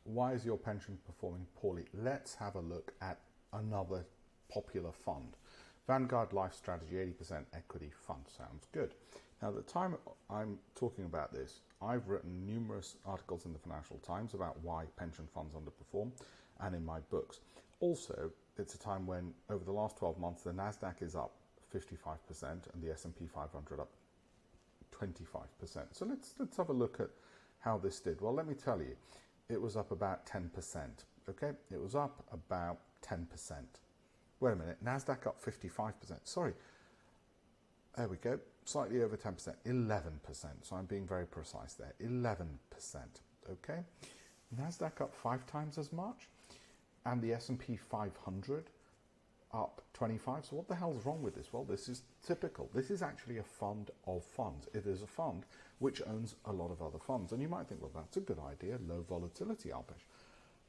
why is your pension performing poorly? Let's have a look at another popular fund. Vanguard LifeStrategy 80% equity fund. Sounds good. Now, at the time I'm talking about this, I've written numerous articles in the Financial Times about why pension funds underperform, and in my books. Also, it's a time when, over the last 12 months, the NASDAQ is up 55% and the S&P 500 up 25%. So let's have a look at how this did. Well, let me tell you, it was up about 10%. Okay, it was up about 10%. Wait a minute, NASDAQ up 55%. Sorry, there we go, slightly over 10%, 11%. So I'm being very precise there, 11%. Okay, NASDAQ up 5 times as much, and the S&P 500 up 25. So what the hell's wrong with this? Well, this is typical. This is actually a fund of funds. It is a fund which owns a lot of other funds. And you might think, well, that's a good idea, low volatility, Alpesh,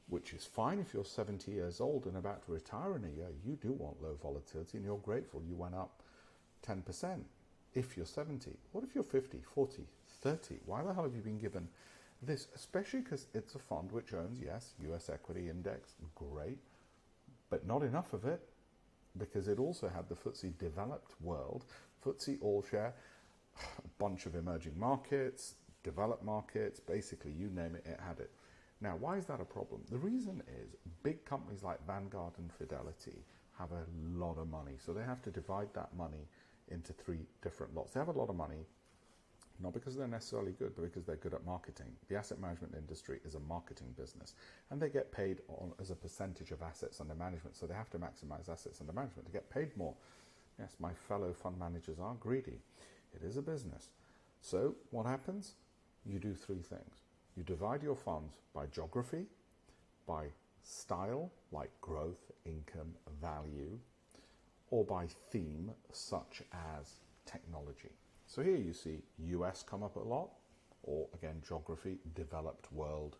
which is fine if you're 70 years old and about to retire in a year. You do want low volatility and you're grateful you went up 10% if you're 70. What if you're 50, 40, 30? Why the hell have you been given this? Especially because it's a fund which owns, yes, US equity index, great, but not enough of it, because it also had the FTSE developed world, FTSE all share, a bunch of emerging markets, developed markets, basically you name it, it had it. Now, why is that a problem? The reason is big companies like Vanguard and Fidelity have a lot of money. So they have to divide that money into 3 different lots. They have a lot of money, not because they're necessarily good, but because they're good at marketing. The asset management industry is a marketing business, and they get paid as a percentage of assets under management. So they have to maximize assets under management to get paid more. Yes, my fellow fund managers are greedy. It is a business. So what happens? You do 3 things. You divide your funds by geography, by style, like growth, income, value, or by theme, such as technology. So here you see US come up a lot, or again, geography, developed world,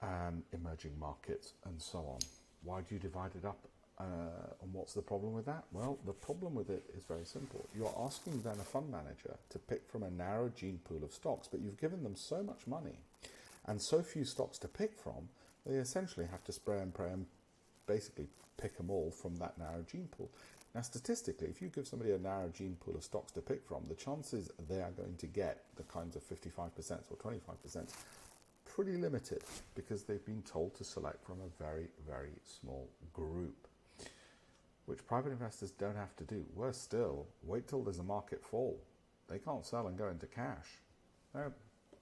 and emerging markets, and so on. Why do you divide it up? And what's the problem with that? Well, the problem with it is very simple. You're asking then a fund manager to pick from a narrow gene pool of stocks, but you've given them so much money and so few stocks to pick from, they essentially have to spray and pray and basically pick them all from that narrow gene pool. Now, statistically, if you give somebody a narrow gene pool of stocks to pick from, the chances they are going to get the kinds of 55% or 25% pretty limited, because they've been told to select from a very, very small group, which private investors don't have to do. Worse still, wait till there's a market fall. They can't sell and go into cash. There are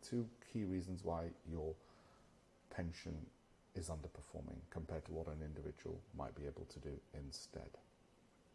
2 key reasons why your pension is underperforming compared to what an individual might be able to do instead.